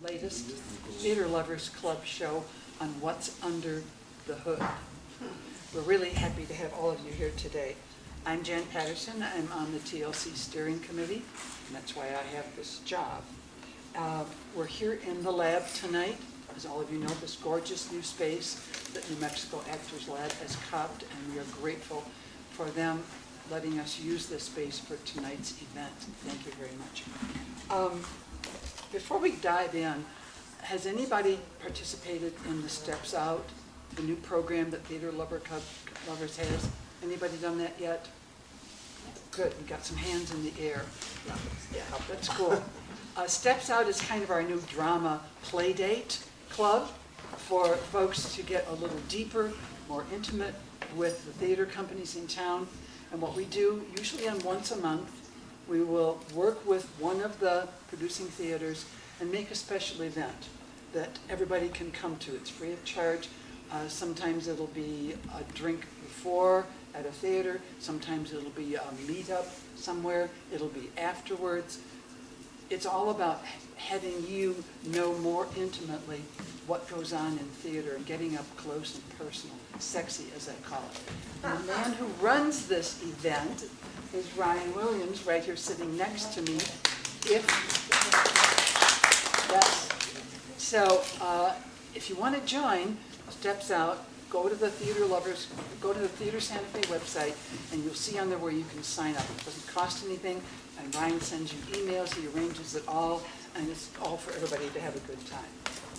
latest Theater Lovers Club show on What's Under the Hood. We're really happy to have all of you here today. I'm Jan Patterson. I'm on the TLC steering committee, and that's why I have this job. We're here in the lab tonight. As all of you know, this gorgeous new space that New Mexico Actors Lab has copped, and we are grateful for them letting us use this space for tonight's event. Thank you very much. Before we dive in, has anybody participated in the Steps Out, the new program that Theater Lovers has? Anybody done that yet? Good, we got some hands in the air. Yeah, that's cool. Steps Out is kind of our new drama play date club for folks to get a little deeper, more intimate with the theater companies in town. And what we do, usually on once a month, we will work with one of the producing theaters and make a special event that everybody can come to. It's free of charge. Sometimes it'll be a drink before at a theater. Sometimes it'll be a meetup somewhere. It'll be afterwards. It's all about having you know more intimately what goes on in theater and getting up close and personal, sexy as I call it. And the man who runs this event is Ryan Williams, right here sitting next to me. So if you want to join Steps Out, go to the Theater Lovers, go to the Theater Santa Fe website, and you'll see on there where you can sign up. It doesn't cost anything, and Ryan sends you emails, he arranges it all, and it's all for everybody to have a good time.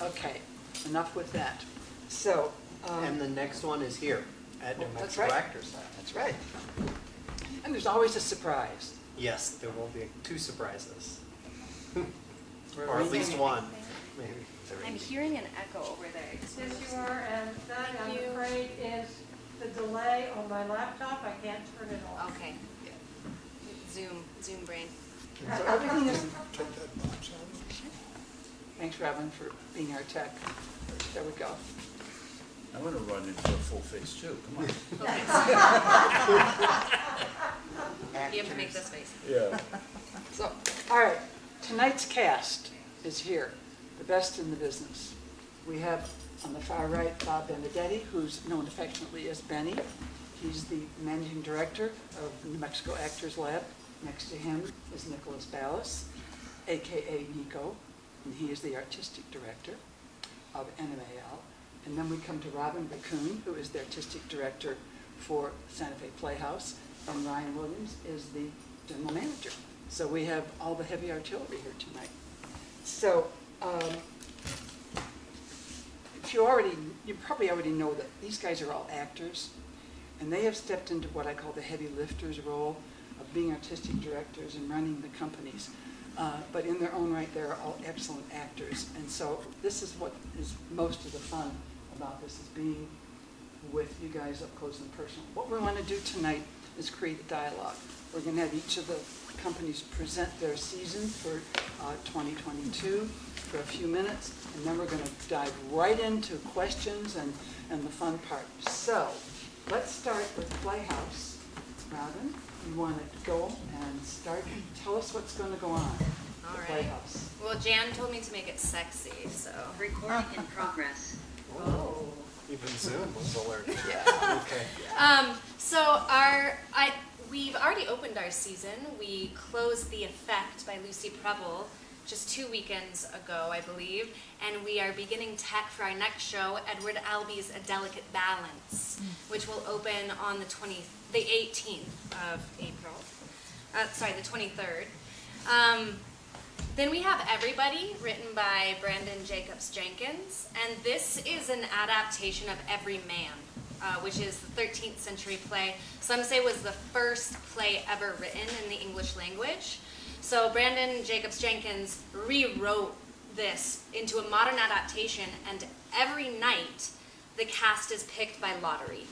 Okay, enough with that. So, and the next one is here at New Mexico Actors Lab. That's right. And there's always a surprise. Yes, there will be 2 surprises. Or at least one, maybe 3. I'm hearing an echo over there. Yes, you are, and that, I'm afraid, is the delay on my laptop. I can't turn it off. Okay. Zoom brain. So everything is... Thanks, Robin, for being our tech. There we go. I want to run into a full face too. Come on. You have to make this face. Yeah. So, all right, tonight's cast is here, the best in the business. We have on the far right Bob Benedetti, who's known affectionately as Benny. He's the managing director of the New Mexico Actors Lab. Next to him is Nicholas Ballas, aka Nico, and he is the artistic director of NMAL. And then we come to Robin Raccoon, who is the artistic director for Santa Fe Playhouse, and Ryan Williams is the general manager. So we have all the heavy artillery here tonight. So you probably already know that these guys are all actors, and they have stepped into what I call the heavy lifters role of being artistic directors and running the companies. But in their own right, they're all excellent actors. And so this is what is most of the fun about this, is being with you guys up close and personal. What we want to do tonight is create a dialogue. We're going to have each of the companies present their season for 2022 for a few minutes, and then we're going to dive right into questions and the fun part. So let's start with Playhouse. Robin, you want to go and start? Tell us what's going to go on at the Playhouse. Well, Jan told me to make it sexy, so. Recording in progress. Oh. Even Zoom was alerted. Yeah. Okay. So we've already opened our season. We closed The Effect by Lucy Preble just 2 weekends ago, I believe, and we are beginning tech for our next show, Edward Albee's A Delicate Balance, which will open on the 18th of April. The 23rd. Then we have Everybody, written by Brandon Jacobs Jenkins, and this is an adaptation of Every Man, which is the 13th century play. Some say was the first play ever written in the English language. So Brandon Jacobs Jenkins rewrote this into a modern adaptation, and every night the cast is picked by lottery.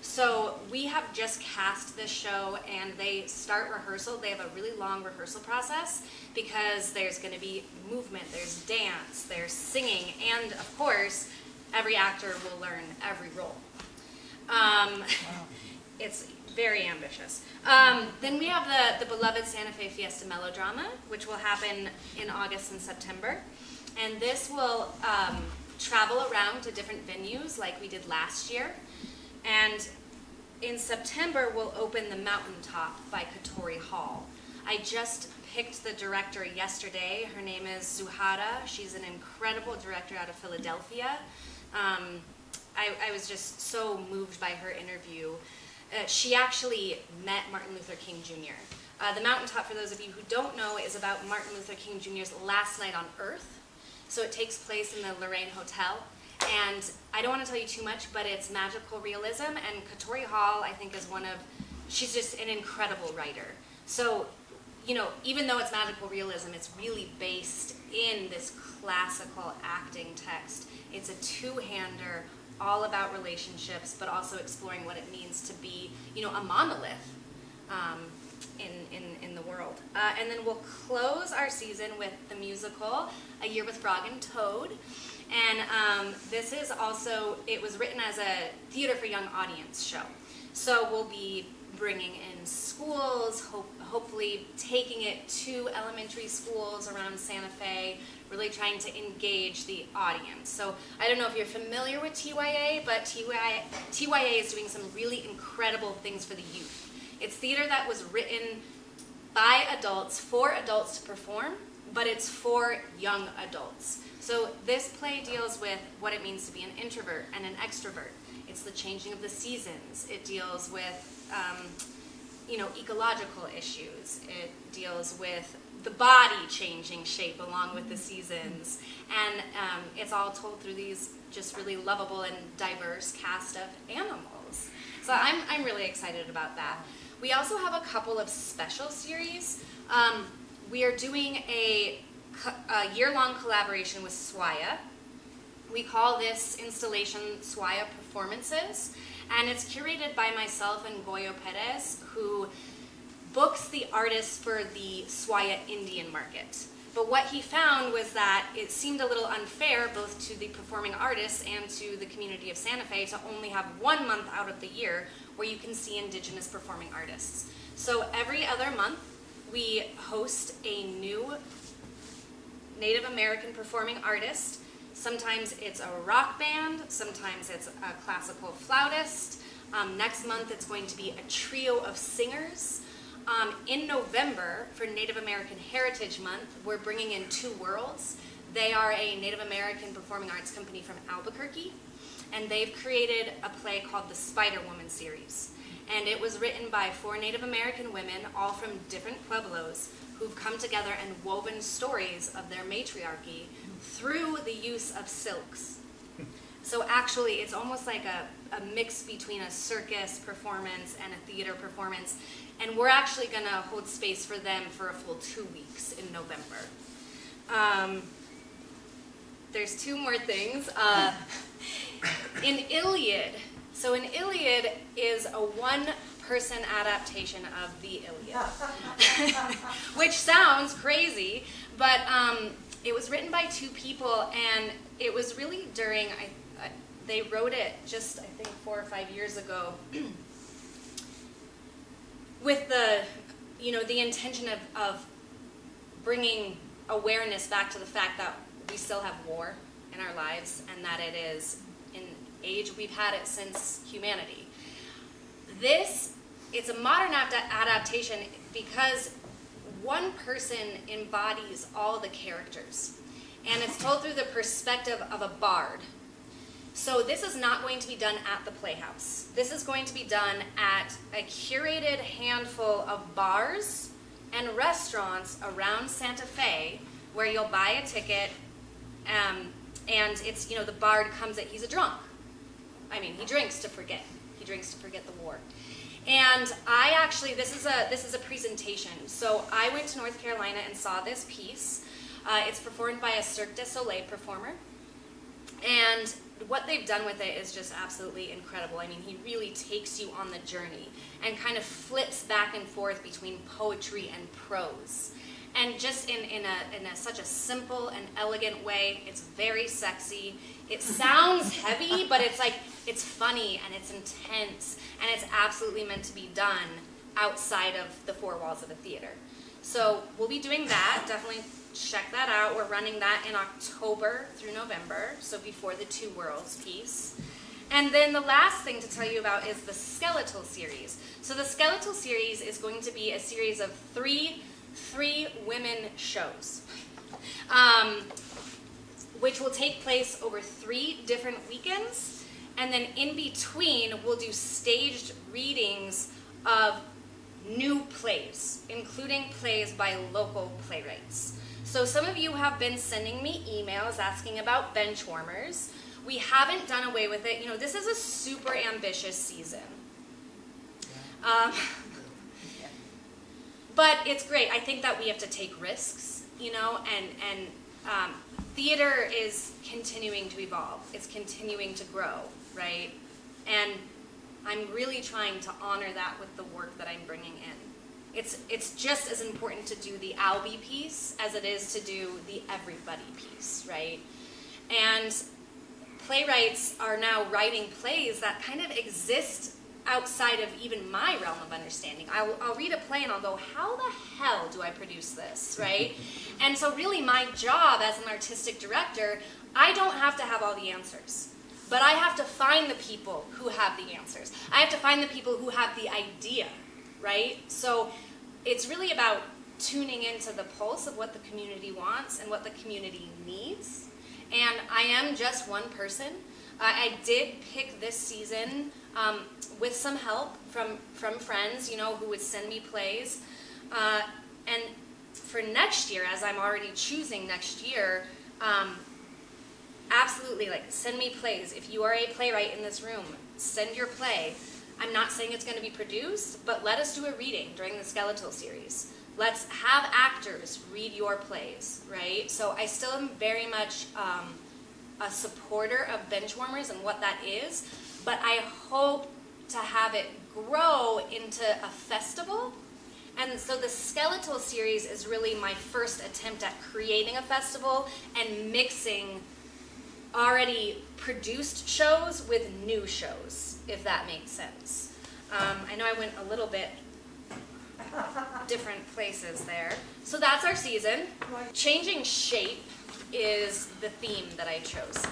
So we have just cast this show, and they start rehearsal. They have a really long rehearsal process because there's going to be movement, there's dance, there's singing, and of course, every actor will learn every role. It's very ambitious. Then we have the beloved Santa Fe Fiesta melodrama, which will happen in August and September. And this will travel around to different venues like we did last year. And in September, we'll open the Mountaintop by Katori Hall. I just picked the director yesterday. Her name is Zuhara. She's an incredible director out of Philadelphia. I was just so moved by her interview. She actually met Martin Luther King Jr. The Mountaintop, for those of you who don't know, is about Martin Luther King Jr.'s last night on Earth. So it takes place in the Lorraine Hotel. And I don't want to tell you too much, but it's magical realism. And Katori Hall, I think, is she's just an incredible writer. So, even though it's magical realism, it's really based in this classical acting text. It's a two-hander, all about relationships, but also exploring what it means to be, a monolith in the world. And then we'll close our season with the musical, A Year with Frog and Toad. And this is also, it was written as a theater for young audience show. So we'll be bringing in schools, hopefully taking it to elementary schools around Santa Fe, really trying to engage the audience. So I don't know if you're familiar with TYA, but TYA is doing some really incredible things for the youth. It's theater that was written by adults, for adults to perform, but it's for young adults. So this play deals with what it means to be an introvert and an extrovert. It's the changing of the seasons. It deals with, ecological issues. It deals with the body changing shape along with the seasons. And it's all told through these just really lovable and diverse cast of animals. So I'm really excited about that. We also have a couple of special series. We are doing a year-long collaboration with SWAYA. We call this installation SWAYA Performances, and it's curated by myself and Goyo Perez, who books the artists for the SWAYA Indian market. But what he found was that it seemed a little unfair both to the performing artists and to the community of Santa Fe to only have 1 month out of the year where you can see indigenous performing artists. So every other month, we host a new Native American performing artist. Sometimes it's a rock band, sometimes it's a classical flautist. Next month it's going to be a trio of singers. In November, for Native American Heritage Month, we're bringing in Two Worlds. They are a Native American performing arts company from Albuquerque, and they've created a play called the Spider Woman series. And it was written by 4 Native American women, all from different pueblos, who've come together and woven stories of their matriarchy through the use of silks. So actually, it's almost like a mix between a circus performance and a theater performance. And we're actually going to hold space for them for a full 2 weeks in November. There's 2 more things. In Iliad, so an Iliad is a one-person adaptation of the Iliad, which sounds crazy, but it was written by 2 people, and it was really during, they wrote it just, I think, 4 or 5 years ago, with the intention of bringing awareness back to the fact that we still have war in our lives, and that it is an age we've had it since humanity. It's a modern adaptation because one person embodies all the characters, and it's told through the perspective of a bard. So this is not going to be done at the Playhouse. This is going to be done at a curated handful of bars and restaurants around Santa Fe where you'll buy a ticket, and it's, the bard comes he's a drunk. I mean, he drinks to forget. He drinks to forget the war. And I actually, this is a presentation. So I went to North Carolina and saw this piece. It's performed by a Cirque du Soleil performer. And what they've done with it is just absolutely incredible. I mean, he really takes you on the journey and kind of flips back and forth between poetry and prose. And just in such a simple and elegant way. It's very sexy. It sounds heavy, but it's funny and it's intense, and it's absolutely meant to be done outside of the 4 walls of a theater. So we'll be doing that. Definitely check that out. We're running that in October through November, so before the Two Worlds piece. And then the last thing to tell you about is the Skeletal series. So the Skeletal series is going to be a series of three women shows, which will take place over 3 different weekends. And then in between, we'll do staged readings of new plays, including plays by local playwrights. So some of you have been sending me emails asking about Benchwarmers. We haven't done away with it. You know, this is a super ambitious season. But it's great. I think that we have to take risks, you know, and theater is continuing to evolve. It's continuing to grow, right? And I'm really trying to honor that with the work that I'm bringing in. It's just as important to do the Albie piece as it is to do the everybody piece, right? And playwrights are now writing plays that kind of exist outside of even my realm of understanding. I'll read a play and I'll go, how the hell do I produce this, right? And so really my job as an artistic director, I don't have to have all the answers, but I have to find the people who have the answers. I have to find the people who have the idea, right? So it's really about tuning into the pulse of what the community wants and what the community needs. And I am just one person. I did pick this season with some help from friends, you know, who would send me plays. And for next year, as I'm already choosing next year, absolutely, like, send me plays. If you are a playwright in this room, send your play. I'm not saying it's going to be produced, but let us do a reading during the Skeletal series. Let's have actors read your plays, right? So I still am very much a supporter of Benchwarmers and what that is, but I hope to have it grow into a festival. And so the Skeletal series is really my first attempt at creating a festival and mixing already produced shows with new shows, if that makes sense. I know I went a little bit different places there. So that's our season. Changing shape is the theme that I chose.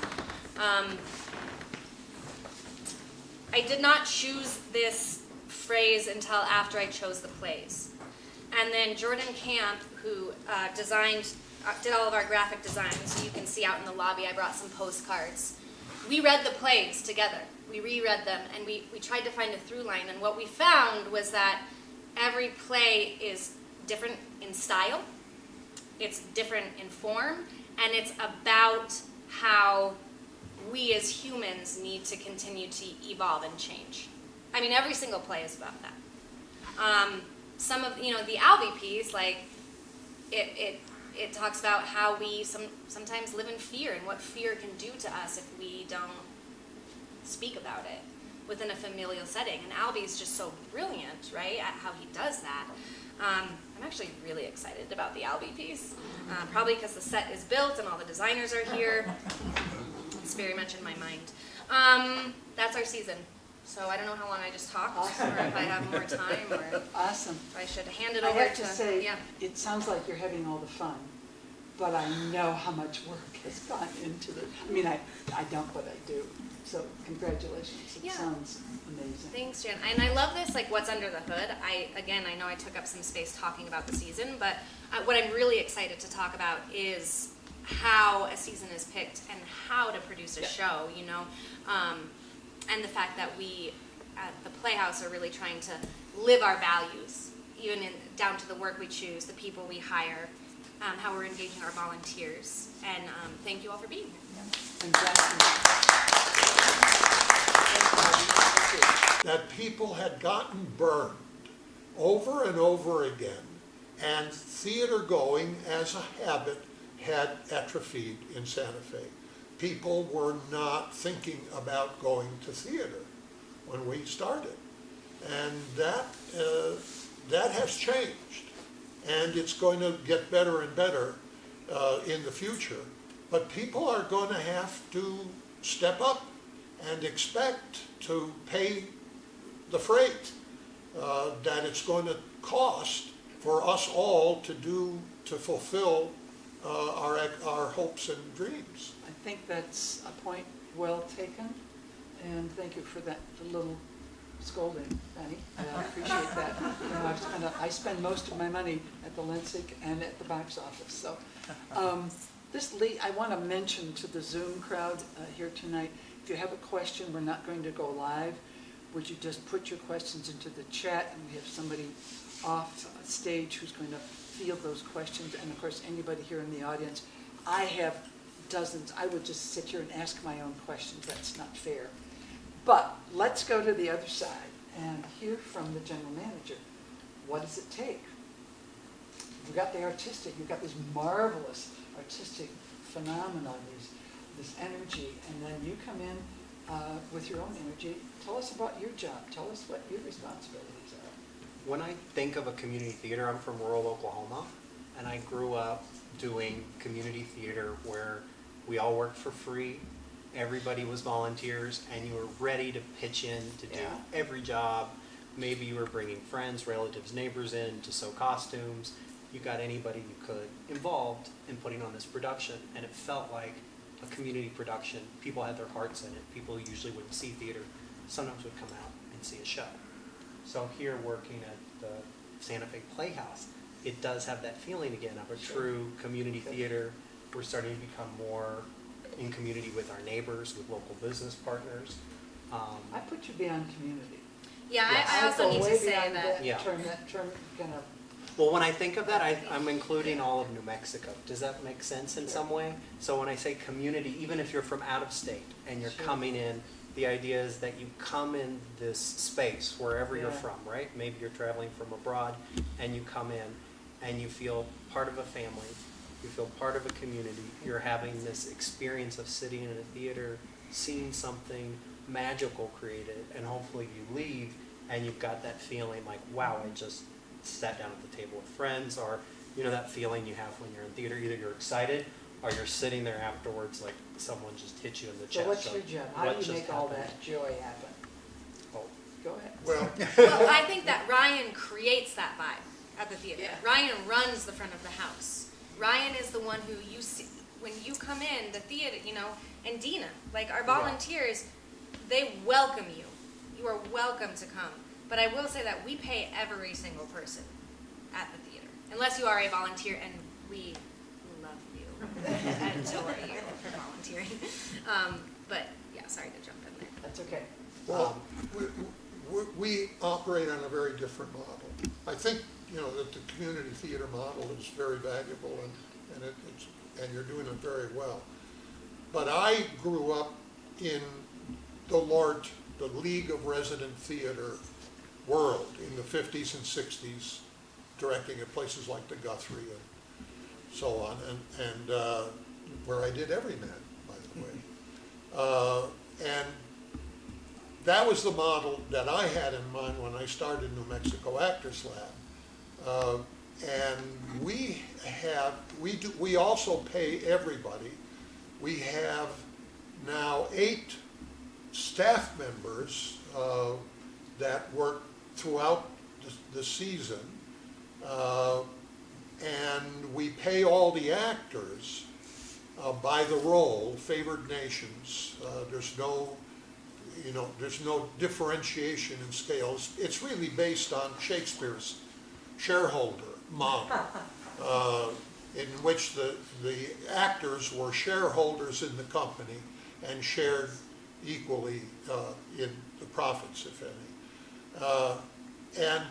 I did not choose this phrase until after I chose the plays. And then Jordan Camp, who did all of our graphic designs, so you can see out in the lobby, I brought some postcards. We read the plays together. We reread them, and we tried to find a through line. And what we found was that every play is different in style, it's different in form, and it's about how we as humans need to continue to evolve and change. I mean, every single play is about that. Some of, you know, the Albie piece, like, it talks about how we sometimes live in fear and what fear can do to us if we don't speak about it within a familial setting. And Albie is just so brilliant, right, at how he does that. I'm actually really excited about the Albie piece, probably because the set is built and all the designers are here. It's very much in my mind. That's our season. So I don't know how long I just talked, Awesome. or if I have more time, or Awesome. if I should hand it I over have to say, yeah. it sounds like you're having all the fun, but I know how much work has gone into it. I mean, I don't, but I do. So congratulations. It Yeah. sounds amazing. Thanks, Jen. And I love this, like, what's under the hood. I know I took up some space talking about the season, but what I'm really excited to talk about is how a season is picked and how to produce a show, you know, and the fact that we at the Playhouse are really trying to live our values, even down to the work we choose, the people we hire, how we're engaging our volunteers. And thank you all for being here. That people had gotten burned over and over again, and theater going as a habit had atrophied in Santa Fe. People were not thinking about going to theater when we started. And that has changed. And it's going to get better and better in the future. But people are going to have to step up and expect to pay the freight that it's going to cost for us all to fulfill our hopes and dreams. I think that's a point well taken, and thank you for that little scolding, Benny. I appreciate that. You know, I spend most of my money at the Lensic and at the box office, so. I want to mention to the Zoom crowd here tonight, if you have a question, we're not going to go live. Would you just put your questions into the chat, and we have somebody off stage who's going to field those questions, and of course, anybody here in the audience. I have dozens. I would just sit here and ask my own questions. That's not fair. But let's go to the other side and hear from the general manager. What does it take? You've got the artistic, you've got this marvelous artistic phenomenon, this energy, and then you come in with your own energy. Tell us about your job. Tell us what your responsibilities are. When I think of a community theater, I'm from rural Oklahoma, and I grew up doing community theater where we all worked for free, everybody was volunteers, and you were ready to pitch in to do every job. Maybe you were bringing friends, relatives, neighbors in to sew costumes. You got anybody you could involved in putting on this production, and it felt like a community production. People had their hearts in it. People who usually wouldn't see theater sometimes would come out and see a show. So here working at the Santa Fe Playhouse, it does have that feeling again of a true community theater. We're starting to become more in community with our neighbors, with local business partners. I put you beyond community. Yeah, Yes. I also need to say beyond that. Yeah. That term kind of. Well, when I think of that, I'm including all of New Mexico. Does that make sense in some way? So when I say community, even if you're from out of state and you're coming in, the idea is that you come in this space wherever you're from, right? Maybe you're traveling from abroad and you come in and you feel part of a family, you feel part of a community, you're having this experience of sitting in a theater, seeing something magical created, and hopefully you leave and you've got that feeling like, wow, I just sat down at the table with friends, or you know that feeling you have when you're in theater, either you're excited or you're sitting there afterwards like someone just hit you in the chest. So what's your job? How do you make all that joy happen? Oh. Go ahead. Well, Well, I think that Ryan creates that vibe at the theater. Yeah. Ryan runs the front of the house. Ryan is the one who you see when you come in the theater, you know, and Dina, like our volunteers, they welcome you. You are welcome to come. But I will say that we pay every single person at the theater, unless you are a volunteer, and we love you and adore you for volunteering. But yeah, sorry to jump in there. That's okay. well, we operate on a very different model. I think, you know, that the community theater model is very valuable, and you're doing it very well. But I grew up in the League of Resident Theater world in the 50s and 60s, directing at places like the Guthrie and so on, and where I did Everyman, by the way. And that was the model that I had in mind when I started New Mexico Actors Lab. And we also pay everybody. We have now 8 staff members that work throughout the season, and we pay all the actors by the role, favored nations. There's no differentiation in scales. It's really based on Shakespeare's shareholder model, in which the actors were shareholders in the company and shared equally in the profits, if any. And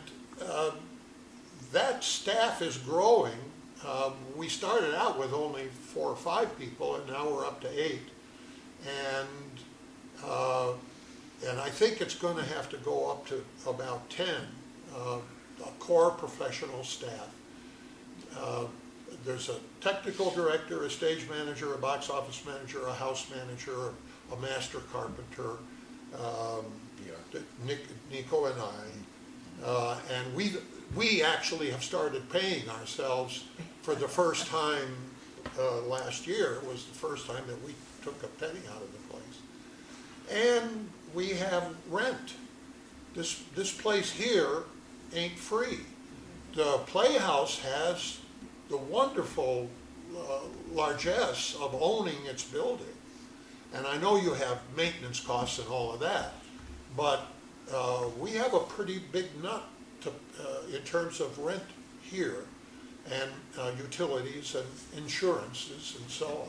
that staff is growing. We started out with only 4 or 5 people, and now we're up to 8. And I think it's going to have to go up to about 10, a core professional staff. There's a technical director, a stage manager, a box office manager, a house manager, a master carpenter, Nico and I, and we actually have started paying ourselves for the first time last year. It was the first time that we took a penny out of the place. And we have rent. This place here ain't free. The Playhouse has the wonderful largesse of owning its building. And I know you have maintenance costs and all of that, but we have a pretty big nut to, in terms of rent here, and utilities and insurances and so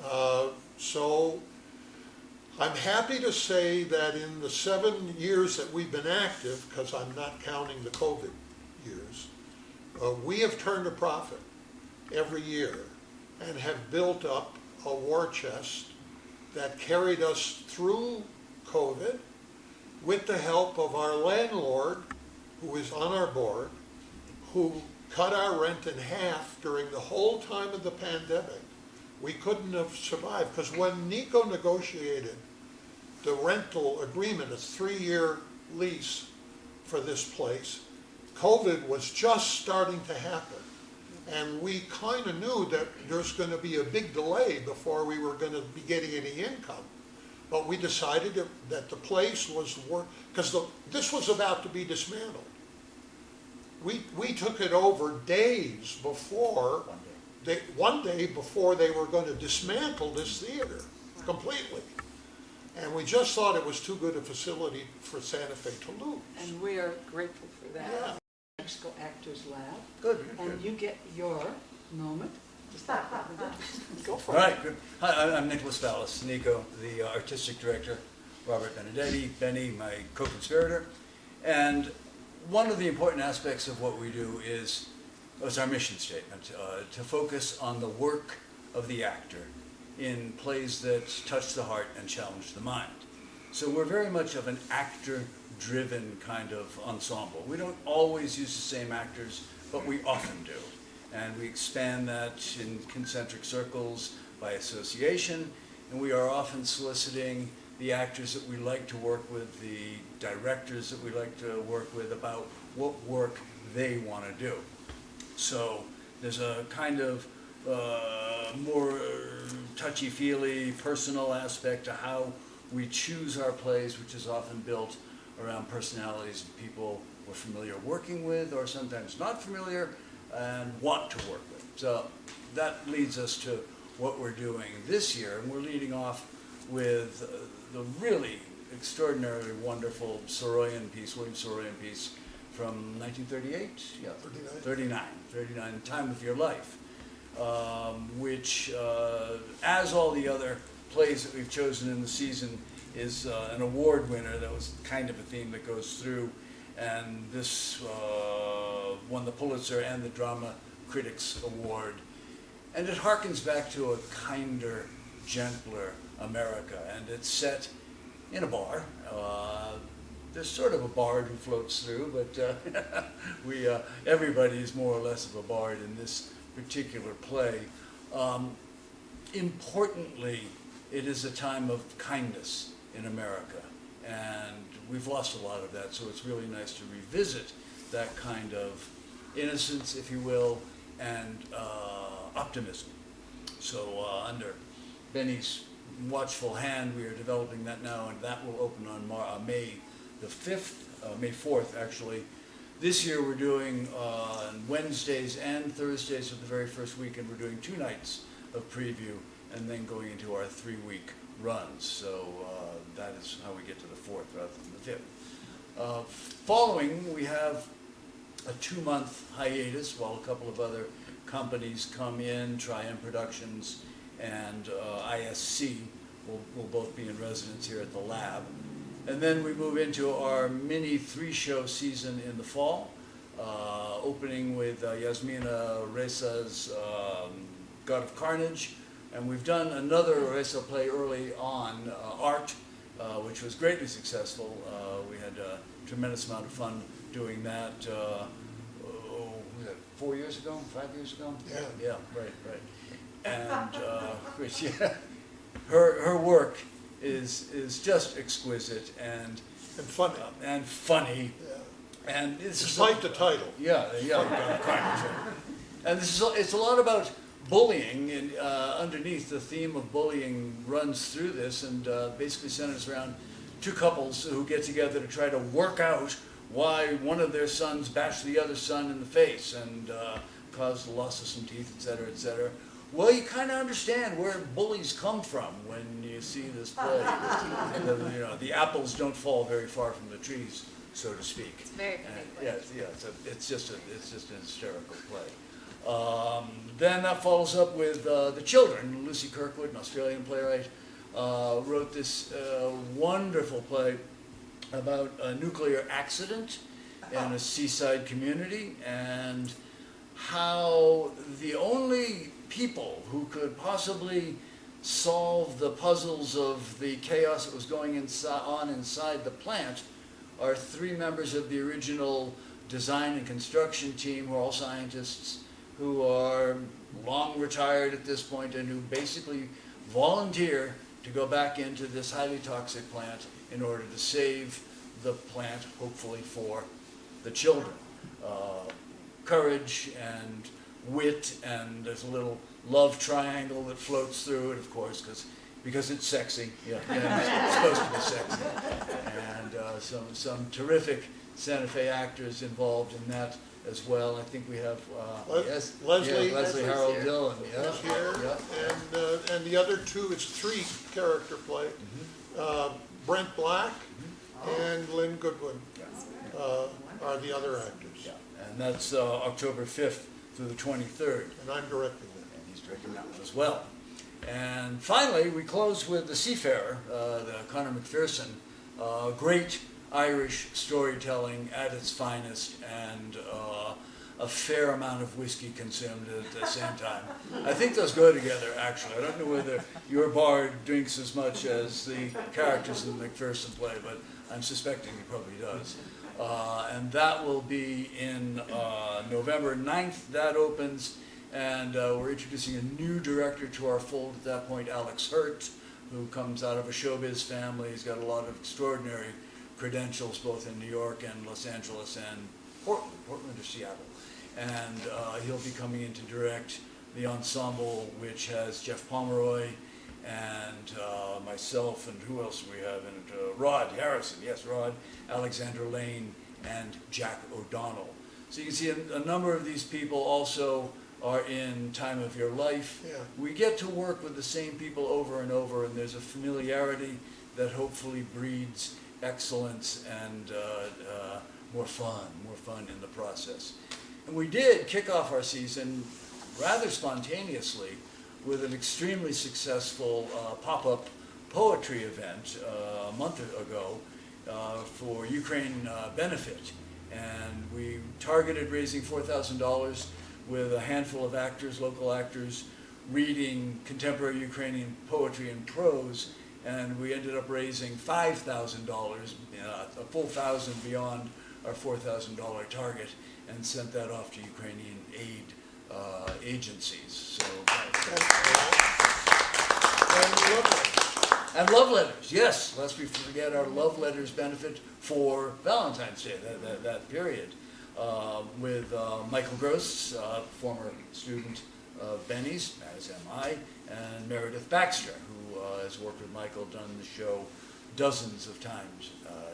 on. So I'm happy to say that in the 7 years that we've been active, because I'm not counting the COVID years, we have turned a profit every year and have built up a war chest that carried us through COVID with the help of our landlord, who is on our board, who cut our rent in half during the whole time of the pandemic. We couldn't have survived, because when Nico negotiated the rental agreement, a 3-year lease for this place, COVID was just starting to happen. And we kind of knew that there's going to be a big delay before we were going to be getting any income. But we decided that the place was worth, because this was about to be dismantled. We took it over days before, one day before they were going to dismantle this theater completely. And we just thought it was too good a facility for Santa Fe to lose. And we are grateful for that. Yeah. Musical Actors Lab. Good. And you get your moment. Go for All it. right, good. Hi, I'm Nicholas Vallis, Nico, the artistic director, Robert Benedetti, Benny, my co-conspirator. And one of the important aspects of what we do is our mission statement, to focus on the work of the actor in plays that touch the heart and challenge the mind. So we're very much of an actor-driven kind of ensemble. We don't always use the same actors, but we often do. And we expand that in concentric circles by association, and we are often soliciting the actors that we like to work with, the directors that we like to work with, about what work they want to do. So there's a kind of more touchy-feely, personal aspect to how we choose our plays, which is often built around personalities of people we're familiar working with, or sometimes not familiar, and want to work with. So that leads us to what we're doing this year, and we're leading off with the really extraordinarily wonderful Soroyan piece, William Soroyan piece from 1938? Yeah, 39, Time of Your Life, which, as all the other plays that we've chosen in the season, is an award winner. That was kind of a theme that goes through, and this won the Pulitzer and the Drama Critics Award. And it harkens back to a kinder, gentler America, and it's set in a bar. There's sort of a bard who floats through, but everybody is more or less of a bard in this particular play. Importantly, it is a time of kindness in America, and we've lost a lot of that, so it's really nice to revisit that kind of innocence, if you will, and optimism. So under Benny's watchful hand, we are developing that now, and that will open on May the 5th, May 4th actually. This year we're doing Wednesdays and Thursdays of the very first week, and we're doing 2 nights of preview and then going into our 3-week runs. So that is how we get to the 4th rather than the 5th. Following, we have a 2-month hiatus while a couple of other companies come in. Triumph Productions and ISC will both be in residence here at the lab. And then we move into our mini 3-show season in the fall, opening with Yasmina Reza's God of Carnage. And we've done another Reza play early on, Art, which was greatly successful. We had a tremendous amount of fun doing that, was that 4 years ago, 5 years ago? Yeah. Yeah, right. And yeah, her work is just exquisite and funny. And funny. Yeah. And it's Despite the title. Yeah, God of Carnage. And it's a lot about bullying, and underneath the theme of bullying runs through this, and basically centers around 2 couples who get together to try to work out why one of their sons bashed the other son in the face and caused the loss of some teeth, et cetera, well, you kind of understand where bullies come from when you see this play. The apples don't fall very far from the trees, so to speak. It's very funny. It's just an hysterical play. Then that follows up with The Children. Lucy Kirkwood, an Australian playwright, wrote this wonderful play about a nuclear accident in a seaside community, and how the only people who could possibly solve the puzzles of the chaos that was going on inside the plant are 3 members of the original design and construction team, who are all scientists, who are long retired at this point and who basically volunteer to go back into this highly toxic plant in order to save the plant, hopefully for the children. Courage and wit, and there's a little love triangle that floats through it, of course, because it's sexy. It's supposed to be sexy. And some terrific Santa Fe actors involved in that as well. I think we have Leslie Harold here. Dillon. is here, and the other 2, it's 3 character play. Brent Black and Lynn Goodwin are the other actors. Yeah. And that's October 5th through the 23rd. And I'm directing them. And he's directing that one as well. And finally, we close with The Seafarer, the Conor McPherson, great Irish storytelling at its finest, and a fair amount of whiskey consumed at the same time. I think those go together, actually. I don't know whether your bard drinks as much as the characters in the McPherson play, but I'm suspecting he probably does. And that will be in November 9th. That opens, and we're introducing a new director to our fold at that point, Alex Hurt, who comes out of a showbiz family. He's got a lot of extraordinary credentials, both in New York and Los Angeles and Portland or Seattle. And he'll be coming in to direct the ensemble, which has Jeff Pomeroy and myself, and who else do we have in it? Rod Harrison, yes, Rod, Alexander Lane, and Jack O'Donnell. So you can see a number of these people also are in Time of Your Life. Yeah. We get to work with the same people over and over, and there's a familiarity that hopefully breeds excellence and more fun in the process. And we did kick off our season rather spontaneously with an extremely successful pop-up poetry event a month ago for Ukraine benefit. And we targeted raising $4,000 with a handful of actors, local actors, reading contemporary Ukrainian poetry and prose, and we ended up raising $5,000, a full $1,000 beyond our $4,000 target, and sent that off to Ukrainian aid agencies. So, and love letters, yes. Lest we forget our love letters benefit for Valentine's Day, that period, with Michael Gross, former student of Benny's, as am I, and Meredith Baxter, who has worked with Michael, done the show dozens of times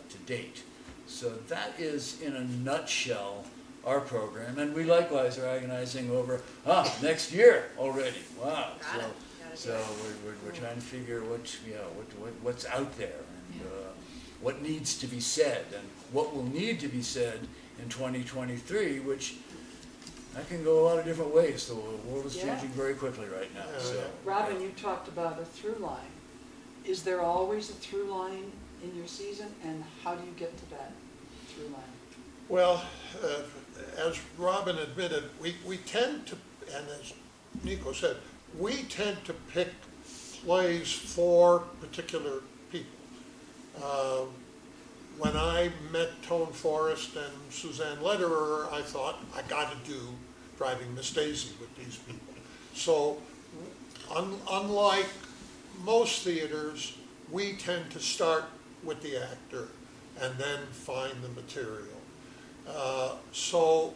to date. So that is, in a nutshell, our program, and we likewise are agonizing over next year already. Wow! So we're trying to figure what's out there and what needs to be said and what will need to be said in 2023, which that can go a lot of different ways. The world is changing very quickly right now. So, Robin, you talked about a through line. Is there always a through line in your season, and how do you get to that through line? Well, as Robin admitted, we tend to, and as Nico said, we tend to pick plays for particular people. When I met Tone Forrest and Suzanne Lederer, I thought, I got to do Driving Miss Daisy with these people. So, unlike most theaters, we tend to start with the actor and then find the material. So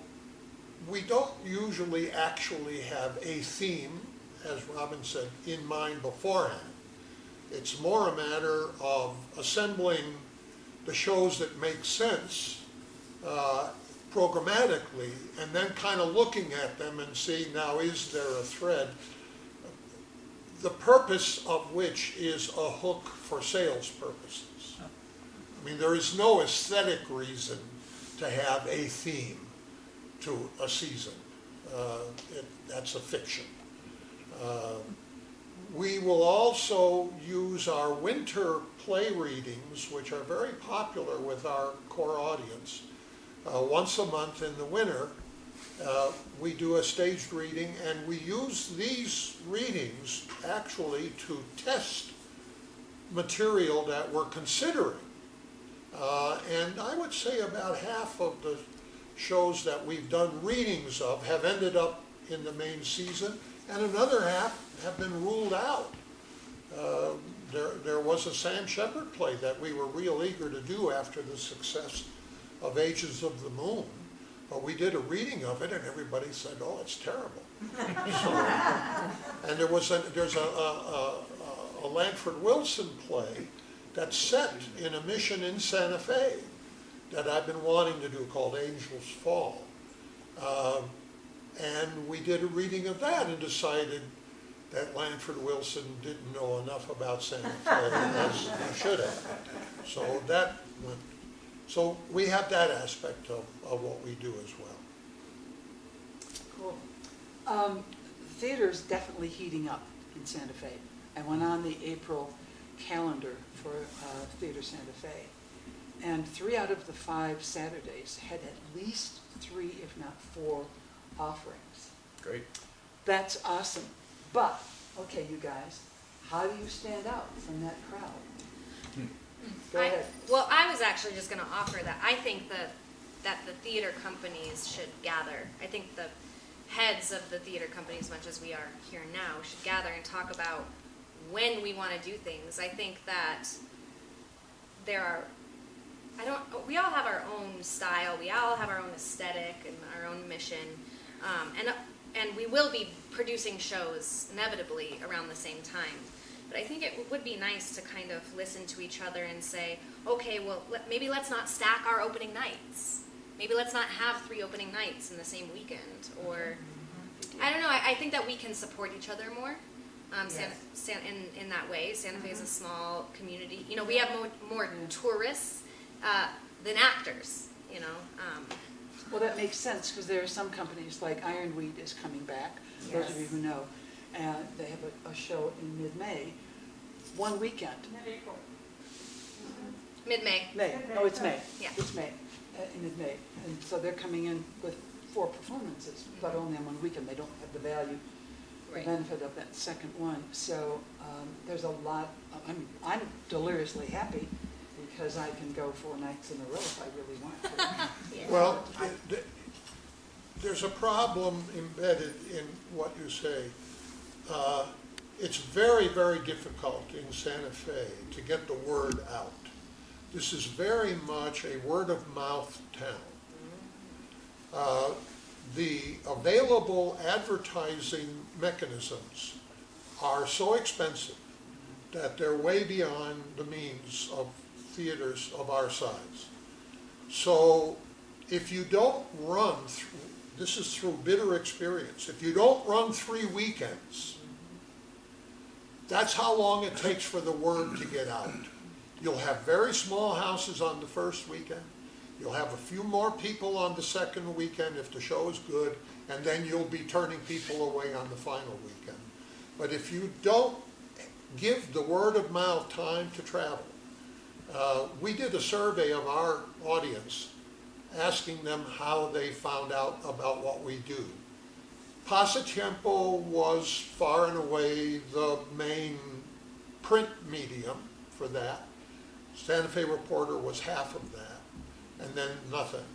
we don't usually actually have a theme, as Robin said, in mind beforehand. It's more a matter of assembling the shows that make sense programmatically, and then kind of looking at them and seeing, now, is there a thread? the purpose of which is a hook for sales purposes. I mean, there is no aesthetic reason to have a theme to a season. That's a fiction. We will also use our winter play readings, which are very popular with our core audience. Once a month in the winter, we do a staged reading, and we use these readings actually to test material that we're considering. And I would say about half of the shows that we've done readings of have ended up in the main season, and another half have been ruled out. There was a Sam Shepard play that we were real eager to do after the success of Ages of the Moon. But we did a reading of it, and everybody said, "Oh, it's terrible." And there's a Lanford Wilson play that's set in a mission in Santa Fe that I've been wanting to do called Angels Fall. And we did a reading of that and decided that Lanford Wilson didn't know enough about Santa Fe as he should have. So that went. So we have that aspect of what we do as well. Cool. Theater's definitely heating up in Santa Fe. I went on the April calendar for Theater Santa Fe, and 3 out of the 5 Saturdays had at least 3, if not 4, offerings. Great. That's awesome. But, okay, you guys, how do you stand out from that crowd? Go ahead. Well, I was actually just going to offer that. I think that the theater companies should gather. I think the heads of the theater companies, as much as we are here now, should gather and talk about when we want to do things. I think that we all have our own style, we all have our own aesthetic and our own mission, and we will be producing shows inevitably around the same time. But I think it would be nice to kind of listen to each other and say, okay, well, maybe let's not stack our opening nights. Maybe let's not have 3 opening nights in the same weekend. Or, I don't know, I think that we can support each other more in that way. Santa Fe is a small community. You know, we have more tourists than actors, you know. Well, that makes sense, because there are some companies, like Ironweed is coming back, those of you who know, and they have a show in mid-May, one weekend. Mid-April. Mid-May. May, oh, it's May. Yeah. It's May, in mid-May. And so they're coming in with 4 performances, but only on one weekend. They don't have the value, the Right. benefit of that second one. So there's a lot, I'm deliriously happy because I can go 4 nights in a row if I really want to. Yeah. Well, there's a problem embedded in what you say. It's very, very difficult in Santa Fe to get the word out. This is very much a word-of-mouth town. The available advertising mechanisms are so expensive that they're way beyond the means of theaters of our size. So if you don't run, this is through bitter experience, if you don't run 3 weekends, that's how long it takes for the word to get out. You'll have very small houses on the first weekend. You'll have a few more people on the second weekend if the show is good, and then you'll be turning people away on the final weekend. But if you don't give the word of mouth time to travel, we did a survey of our audience asking them how they found out about what we do. Pasatiempo was far and away the main print medium for that. Santa Fe Reporter was half of that, and then nothing.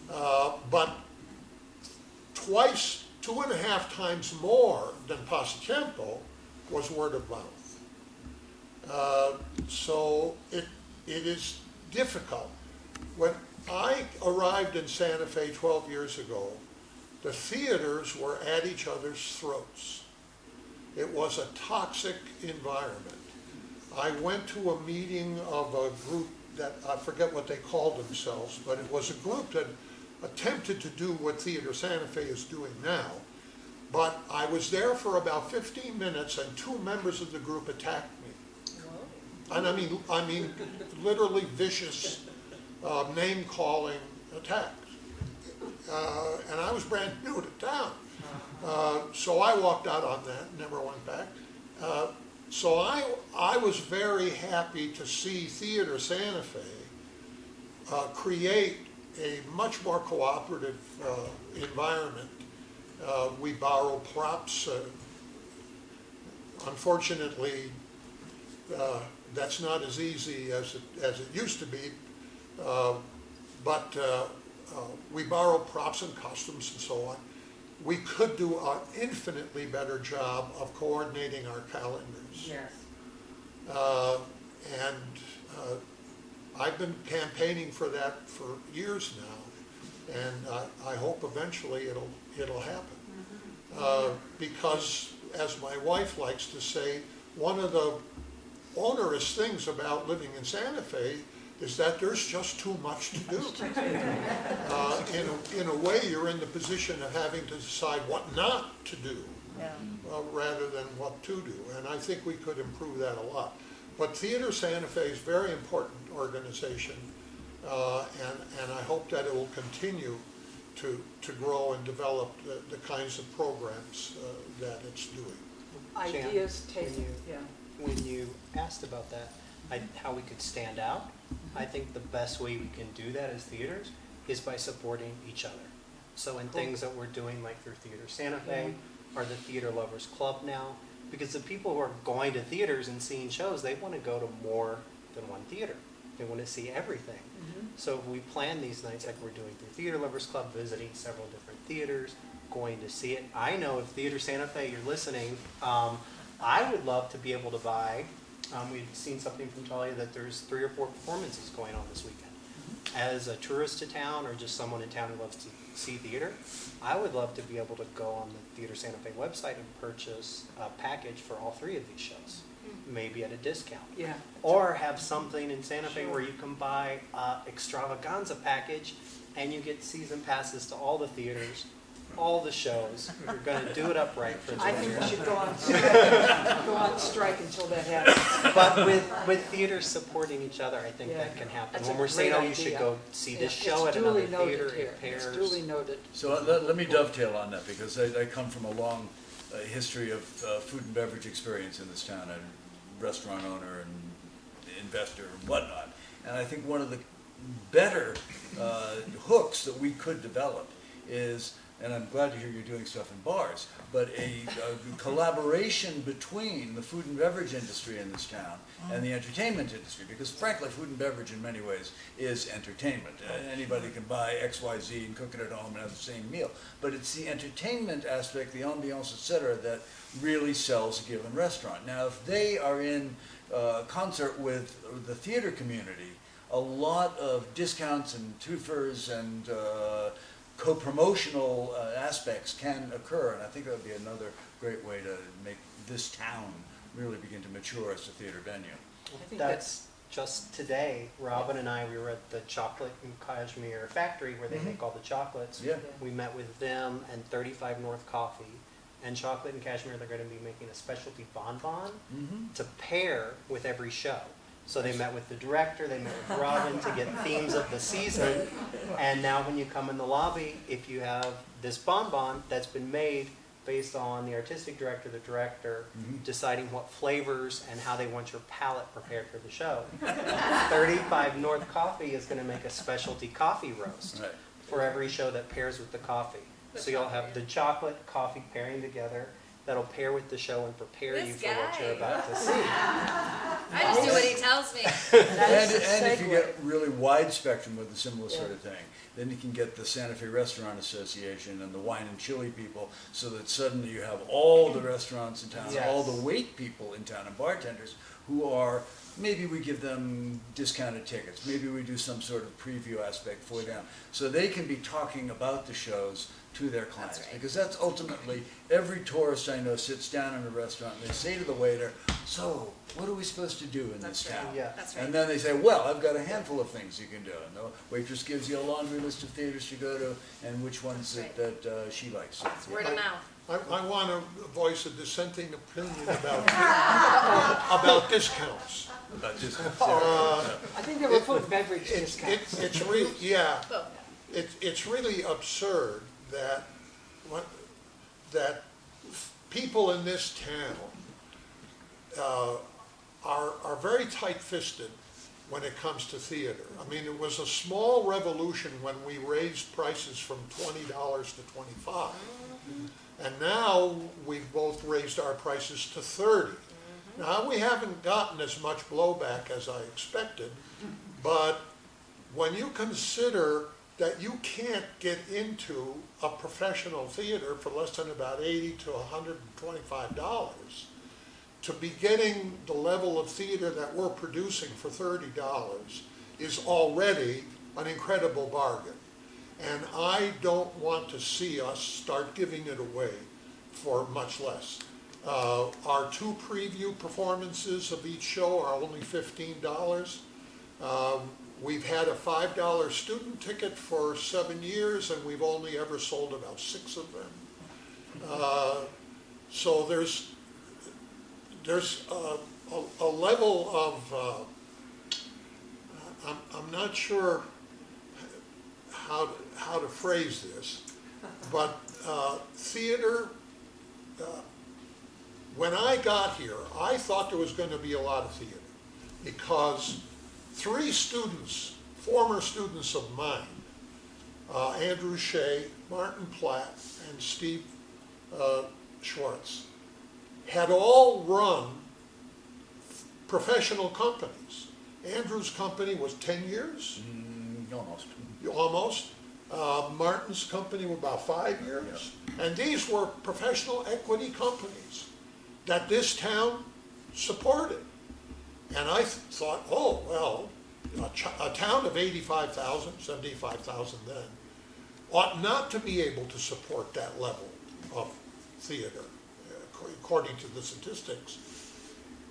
But 2.5 times more than Pasatiempo was word of mouth. So it is difficult. When I arrived in Santa Fe 12 years ago, the theaters were at each other's throats. It was a toxic environment. I went to a meeting of a group that, I forget what they called themselves, but it was a group that attempted to do what Theater Santa Fe is doing now, But I was there for about 15 minutes and 2 members of the group attacked me. And I mean, literally vicious name-calling attacks. And I was brand new to town. So I walked out on that, never went back. So I was very happy to see Theater Santa Fe create a much more cooperative environment. We borrow props. Unfortunately, that's not as easy as it used to be, but we borrow props and costumes and so on. We could do an infinitely better job of coordinating our calendars. Yes. And I've been campaigning for that for years now, and I hope eventually it'll happen. Because, as my wife likes to say, one of the onerous things about living in Santa Fe is that there's just too much to do. In a way, you're in the position of having to decide what not to do rather than what to do. And I think we could improve that a lot. But Theater Santa Fe is a very important organization, and I hope that it will continue to grow and develop the kinds of programs that it's doing. Ideas Jan, taken, when you asked about that, how we could stand out, I think the best way we can do that as theaters is by supporting each other. So in things that we're doing like through Theater Santa Fe or the Theater Lovers Club now, because the people who are going to theaters and seeing shows, they want to go to more than one theater. They want to see everything. So if we plan these nights like we're doing through Theater Lovers Club, visiting several different theaters, going to see it. I know if Theater Santa Fe, you're listening, I would love to be able to buy, we've seen something from Talia that there's 3 or 4 performances going on this weekend. As a tourist to town or just someone in town who loves to see theater, I would love to be able to go on the Theater Santa Fe website and purchase a package for all 3 of these shows, maybe at a discount. Yeah. Or have something in Santa Fe where you can buy an extravaganza package and you get season passes to all the theaters, all the shows. You're going to do it upright for the I think year. we should go on strike until that happens. But with theaters supporting each other, I think that can happen. That's When a we're saying, great oh, you should idea. go see this Yeah, show it's at another duly noted theater, here. it pairs. It's duly noted. So let me dovetail on that, because I come from a long history of food and beverage experience in this town. I'm a restaurant owner and investor and whatnot. And I think one of the better hooks that we could develop is, and I'm glad to hear you're doing stuff in bars, but a collaboration between the food and beverage industry in this town and the entertainment industry, because frankly, food and beverage in many ways is entertainment. Anybody can buy XYZ and cook it at home and have the same meal, but it's the entertainment aspect, the ambiance, et cetera, that really sells a given restaurant. Now, if they are in concert with the theater community, a lot of discounts and twofers and co-promotional aspects can occur, and I think that would be another great way to make this town really begin to mature as a theater venue. I think That's just today, Robin and I, we were at the Chocolate and Cashmere factory where they make all the chocolates. Yeah. We met with them and 35 North Coffee. And Chocolate and Cashmere, they're going to be making a specialty bonbon to pair with every show. So they met with the director, they met with Robin to get themes of the season. And now when you come in the lobby, if you have this bonbon that's been made based on the artistic director, the director, deciding what flavors and how they want your palate prepared for the show. 35 North Coffee is going to make a specialty coffee roast Right. for every show that pairs with the coffee. So you'll have the chocolate coffee pairing together. That'll pair with the show and prepare you This for what you're guy. about to see. I just do what he tells me. That is And the if you segue. get really wide spectrum with a similar sort of thing, then you can get the Santa Fe Restaurant Association and the wine and chili people, so that suddenly you have all the restaurants in town, all the wait people in town and bartenders who are, maybe we give them discounted tickets, maybe we do some sort of preview aspect for them, so they can be talking about the shows to their clients. That's right. Because that's ultimately, every tourist I know sits down in a restaurant and they say to the waiter, so what are we supposed to do in this That's right. town? Yeah. That's right. And then they say, well, I've got a handful of things you can do. And the waitress gives you a laundry list of theaters to go to and which ones That's that she likes. It's word of mouth. I want to voice a dissenting opinion about discounts. About just, I think there were food and beverage discounts. It's really, yeah, Both. it's really absurd that, that people in this town are very tight-fisted when it comes to theater. I mean, it was a small revolution when we raised prices from $20 to $25. And now we've both raised our prices to $30. Now, we haven't gotten as much blowback as I expected, but when you consider that you can't get into a professional theater for less than about $80 to $125, to be getting the level of theater that we're producing for $30 is already an incredible bargain. And I don't want to see us start giving it away for much less. Our 2 preview performances of each show are only $15. We've had a $5 student ticket for 7 years, and we've only ever sold about 6 of them. So there's a level of, I'm not sure how to phrase this, but theater, when I got here, I thought there was going to be a lot of theater, because 3 students, former students of mine, Andrew Shea, Martin Platt, and Steve Schwartz, had all run professional companies. Andrew's company was 10 years? almost. Almost. Martin's company were about 5 years. And these were professional equity companies that this town supported. And I thought, oh, well, a town of 85,000, 75,000 then, ought not to be able to support that level of theater, according to the statistics.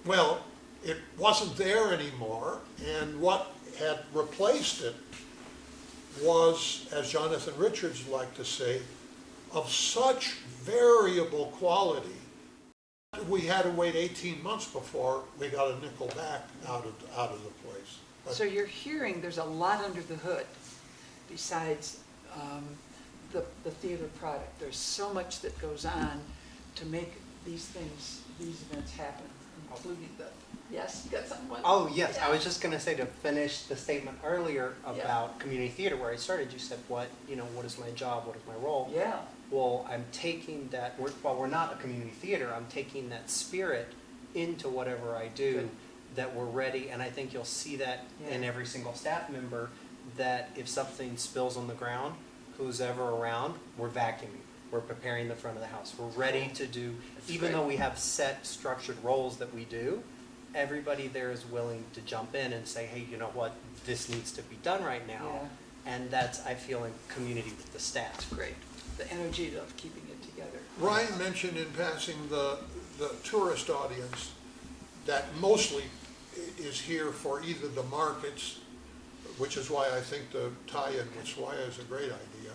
Well, it wasn't there anymore, and what had replaced it was, as Jonathan Richards liked to say, of such variable quality. We had to wait 18 months before we got a nickel back out of the place. But So you're hearing there's a lot under the hood besides the theater product. There's so much that goes on to make these events happen, including yes, you got something? Oh, yes, I Yeah. was just gonna say, to finish the statement earlier about community theater, where I started, you said, what is my job, what is my role? Yeah. Well, I'm taking that, while we're not a community theater, I'm taking that spirit into whatever I do, Good. that we're ready, and I think you'll see that in Yeah. every single staff member, that if something spills on the ground, who's ever around, we're vacuuming. We're preparing the front of the house. We're ready to do, That's even great. though we have set structured roles that we do, everybody there is willing to jump in and say, hey, you know what, this needs to be done right now. Yeah. And that's, I feel, in community with the staff. Great. The energy of keeping it together. Ryan mentioned in passing the tourist audience that mostly is here for either the markets, which is why I think the tie-in with Swaya is a great idea,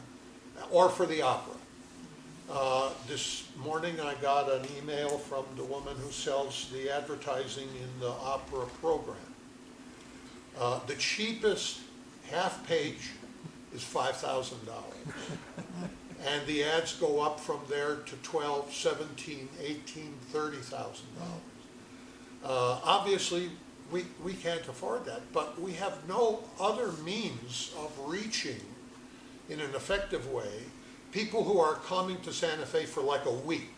or for the opera. This morning I got an email from the woman who sells the advertising in the opera program. The cheapest half page is $5,000. And the ads go up from there to $12,000, $17,000, $18,000, $30,000. Obviously, we can't afford that, but we have no other means of reaching in an effective way people who are coming to Santa Fe for like a week.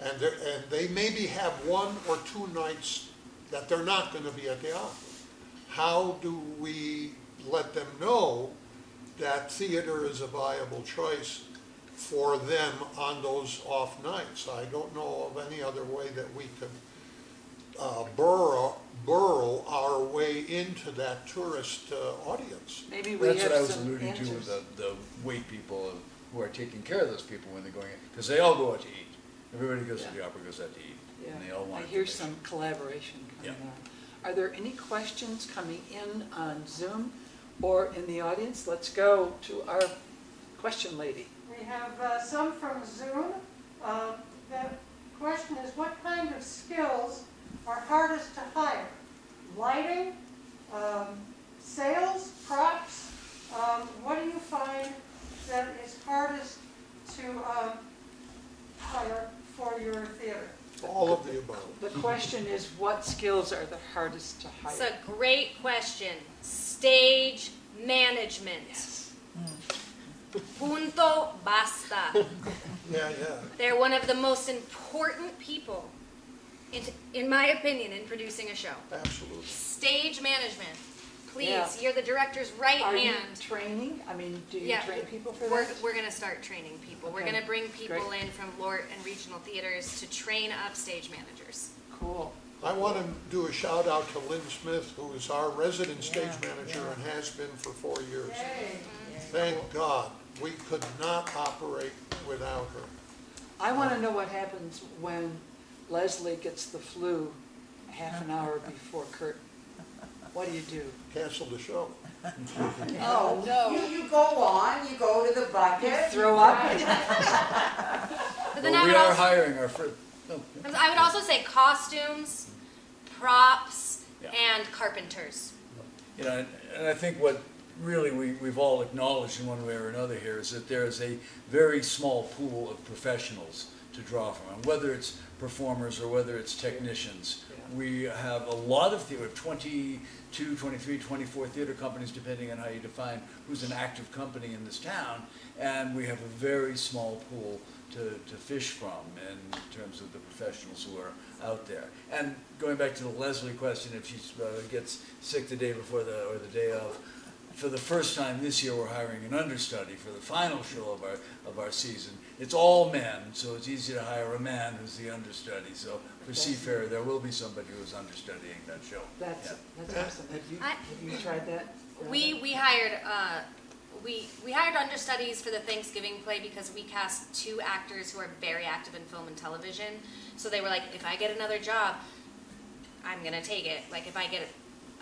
And they maybe have 1 or 2 nights that they're not going to be at the opera. How do we let them know that theater is a viable choice for them on those off nights? I don't know of any other way that we could burrow our way into that tourist audience. Maybe we That's have what I was some alluding to answers. with the wait people who are taking care of those people when they're going in, because they all go out to eat. Everybody goes to the opera, goes out to eat, Yeah. and they all want I hear information. some collaboration coming Yeah. on. Are there any questions coming in on Zoom or in the audience? Let's go to our question lady. We have some from Zoom. The question is, what kind of skills are hardest to hire? Lighting, sales, props? What do you find that is hardest to hire for your theater? All of the above. The question is, what skills are the hardest to hire? It's a great question. Stage management. Yes. Punto basta. Yeah. They're one of the most important people, in my opinion, in producing a show. Absolutely. Stage management. Please, Yeah. you're the director's right Are you hand. training? I mean, do you Yeah, train people for We're, that? we're going to start training people. We're Okay, going to bring people great. in from LORT and regional theaters to train up stage managers. Cool. I want to do a shout out to Lynn Smith, who is our resident stage manager and has been for 4 years. Yay. Thank God, we could not operate without her. I want to know what happens when Leslie gets the flu half an hour before curtain. What do you do? Cancel the show. Oh, no. You go on, you go to the bucket. Throw up? But then Well, I we would are also, hiring our first, I would also say costumes, props, Yeah. and carpenters. you know, and I think what really we've all acknowledged in one way or another here is that there is a very small pool of professionals to draw from, and whether it's performers or whether it's technicians. We have a lot of theater, 22, 23, 24 theater companies, depending on how you define who's an active company in this town, and we have a very small pool to fish from in terms of the professionals who are out there. And going back to the Leslie question, if she gets sick the day before or the day of, for the first time this year, we're hiring an understudy for the final show of our season. It's all men, so it's easy to hire a man who's the understudy. So for Seafarer, there will be somebody who's understudying that show. That's Yeah. awesome. Have you tried that? We hired we hired understudies for the Thanksgiving play because we cast 2 actors who are very active in film and television. So they were like, if I get another job, I'm gonna take it. Like if I get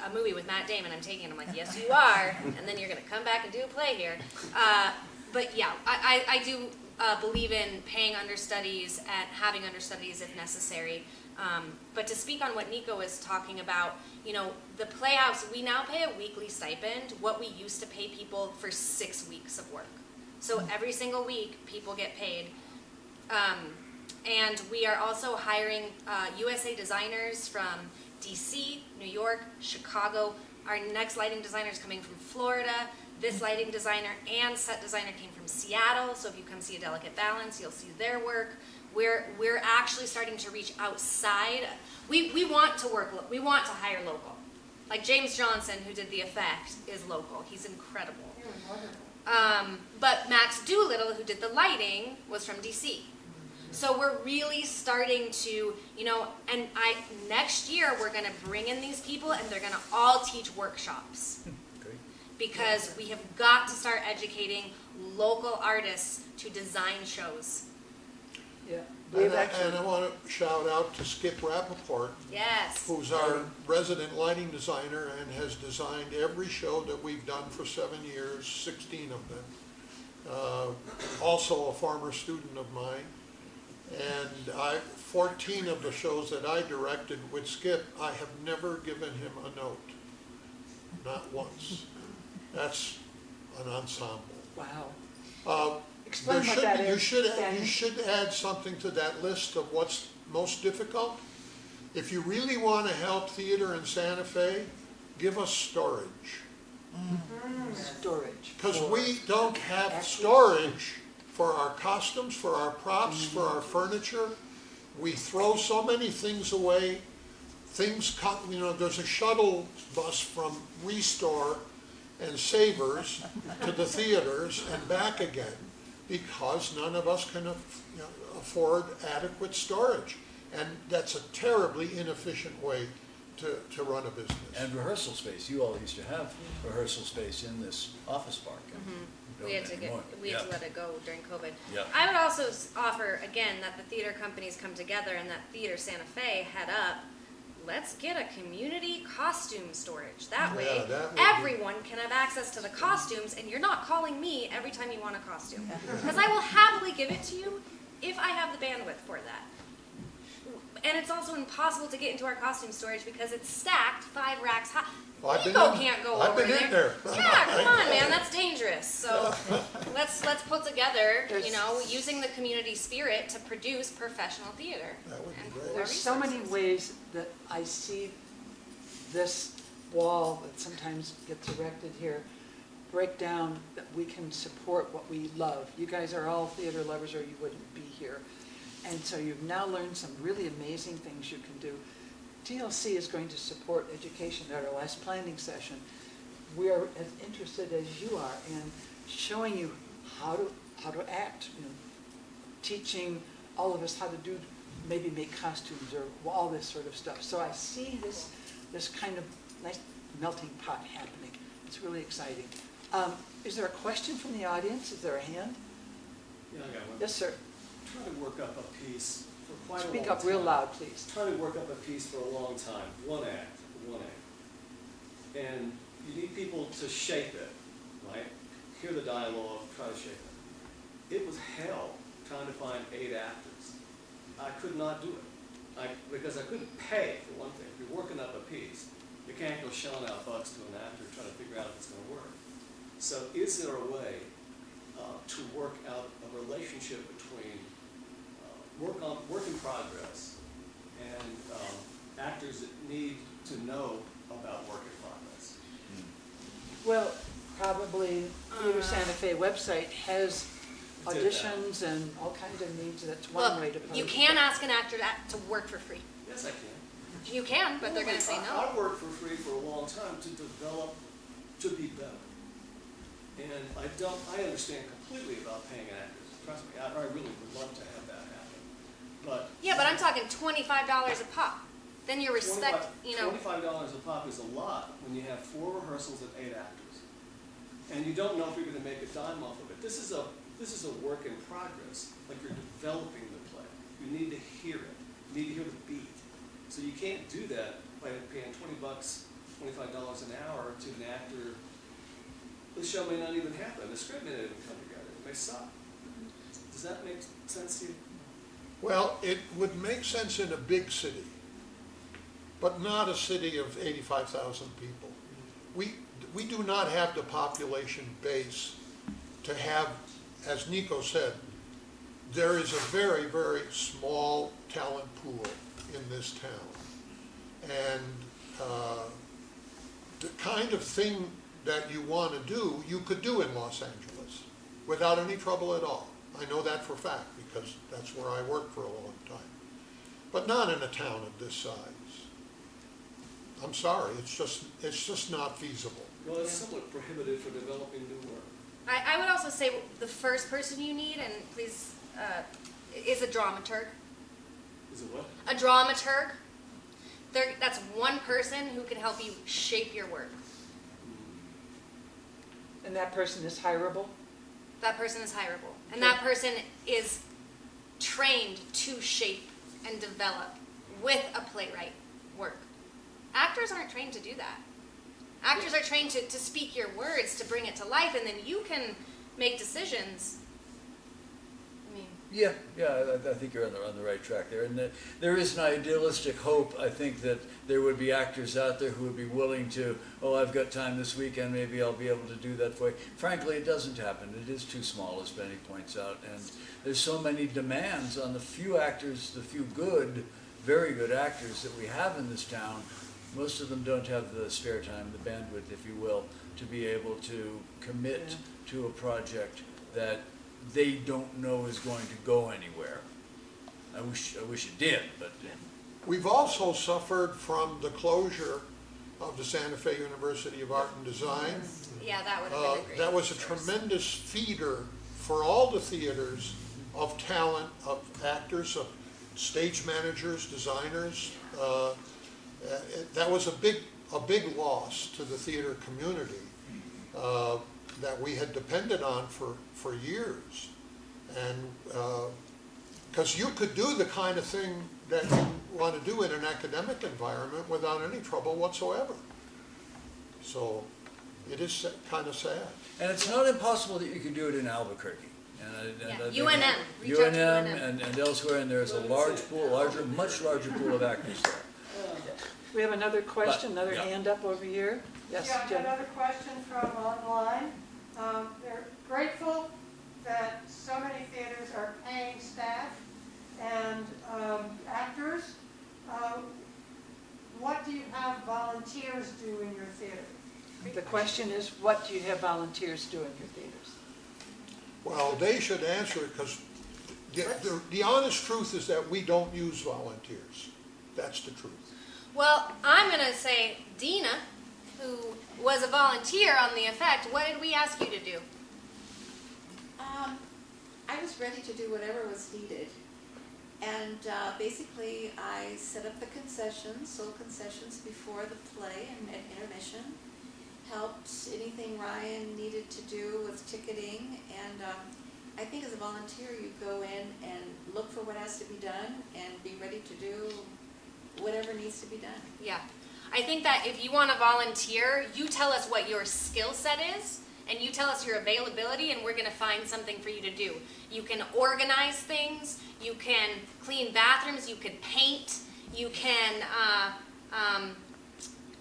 a movie with Matt Damon, I'm taking it. I'm like, yes, you are. And then you're gonna come back and do a play here. But yeah, I do believe in paying understudies and having understudies if necessary. But to speak on what Nico was talking about, you know, the Playhouse, we now pay a weekly stipend, what we used to pay people for 6 weeks of work. So every single week, people get paid. And we are also hiring USA designers from DC, New York, Chicago. Our next lighting designer is coming from Florida. This lighting designer and set designer came from Seattle. So if you come see A Delicate Balance, you'll see their work. We're actually starting to reach outside. We want to work. We want to hire local. Like James Johnson, who did the effect, is local. He's incredible. But Max Doolittle, who did the lighting, was from DC. So we're really starting to, you know, and next year we're going to bring in these people and they're going to all teach workshops. Great. Because we have got to start educating local artists to design shows. Yeah. And I want to shout out to Skip Rappaport, Yes. who's our resident lighting designer and has designed every show that we've done for 7 years, 16 of them. Also a former student of mine. And 14 of the shows that I directed with Skip, I have never given him a note. Not once. That's an ensemble. Wow. Explain There what should that be- is, You should add something to that list of what's most difficult. If you really want to help theater in Santa Fe, give us storage. Storage. Because for we don't have actors. storage for our costumes, for our props, for our furniture. We throw so many things away. Things come, you know, there's a shuttle bus from Restore and Savers to the theaters and back again because none of us can afford adequate storage. And that's a terribly inefficient way to run a business. And rehearsal space. You all used to have rehearsal space in this office park. and you We don't had to anymore. let it go during COVID. Yeah. I would also offer again that the theater companies come together and that Theater Santa Fe head up. Let's get a community costume storage. That Yeah, way, that would be- everyone can have access to the costumes, and you're not calling me every time you want a costume. Because I will happily give it to you if I have the bandwidth for that. And it's also impossible to get into our costume storage because it's stacked 5 racks high. Well, I've been Nico in- can't go I've over been in there. Yeah, come on, man, that's dangerous. So let's put together, There's- using the community spirit to produce professional theater. That would be and great. pool our There's so many resources. ways that I see this wall that sometimes gets erected here break down, that we can support what we love. You guys are all theater lovers or you wouldn't be here. And so you've now learned some really amazing things you can do. TLC is going to support education. At our last planning session, we are as interested as you are in showing you how to act, teaching all of us how to do, maybe make costumes or all this sort of stuff. So I see this kind of nice melting pot happening. It's really exciting. Is there a question from the audience? Is there a hand? Yeah, I got one. Yes, sir. Trying to work up a piece for quite a long time. Speak up real loud, please. Trying to work up a piece for a long time, one act. And you need people to shape it, right? Hear the dialogue, try to shape it. It was hell trying to find 8 actors. I could not do it. Because I couldn't pay, for one thing. If you're working up a piece, you can't go shelling out bucks to an actor trying to figure out if it's going to work. So is there a way to work out a relationship between work in progress and actors that need to know about work in progress? Well, probably Theater Santa Fe website has Did that. auditions and all kinds of needs. That's one way to Look, pose you it. can ask an actor to work for free. Yes, I can. You can, but they're going to say no. I worked for free for a long time to develop, to be better. And I understand completely about paying actors. Trust me, I really would love to have that happen. But Yeah, but I'm talking $25 a pop. Then you respect, $25 a pop is a lot when you have 4 rehearsals and 8 actors. And you don't know if you're going to make a dime off of it. This is a work in progress, like you're developing the play. You need to hear it. You need to hear the beat. So you can't do that by paying $20, $25 an hour to an actor. The show may not even happen. The script may not even come together. It may suck. Does that make sense to you? Well, it would make sense in a big city, but not a city of 85,000 people. We do not have the population base to have, as Nico said, there is a very, very small talent pool in this town. And the kind of thing that you want to do, you could do in Los Angeles without any trouble at all. I know that for a fact because that's where I worked for a long time. But not in a town of this size. I'm sorry, it's just not feasible. Well, it's somewhat prohibitive for developing new work. I would also say the first person you need, and please, is a dramaturg. Is it what? A dramaturg. That's one person who can help you shape your work. And that person is hireable? That person is hireable. And that person is trained to shape and develop with a playwright work. Actors aren't trained to do that. Actors are trained to speak your words, to bring it to life, and then you can make decisions. I mean, Yeah, I think you're on the right track there. And there is an idealistic hope, I think, that there would be actors out there who would be willing to, I've got time this weekend, maybe I'll be able to do that for you. Frankly, it doesn't happen. It is too small, as Benny points out. And there's so many demands on the few actors, the few good, very good actors that we have in this town. Most of them don't have the spare time, the bandwidth, if you will, to be able to commit to a project that they don't know is going to go anywhere. I wish it did, but We've also suffered from the closure of the Santa Fe University of Art and Design. yeah, that would have been a great That was a resource. tremendous feeder for all the theaters of talent, of actors, of stage managers, designers. That was a big loss to the theater community that we had depended on for years. And because you could do the kind of thing that you want to do in an academic environment without any trouble whatsoever. So it is kind of sad. and it's not impossible that you could do it in Albuquerque. Yeah, UNM. Reach out to UNM and elsewhere, and there's a large pool, much larger pool of actors there. We have another question, another yeah. hand up over here. Yes, Yeah, Jen? another question from online. They're grateful that so many theaters are paying staff and actors. What do you have volunteers do in your theater? The question is, what do you have volunteers do in your theaters? Well, they should answer it, because the honest truth is that we don't use volunteers. That's the truth. Well, I'm going to say, Dina, who was a volunteer on the effect, what did we ask you to do? I was ready to do whatever was needed. And basically, I set up the concessions, sold concessions before the play and at intermission, helped anything Ryan needed to do with ticketing, and I think as a volunteer, you go in and look for what has to be done and be ready to do whatever needs to be done. Yeah. I think that if you want to volunteer, you tell us what your skill set is, and you tell us your availability, and we're going to find something for you to do. You can organize things, you can clean bathrooms, you can paint, you can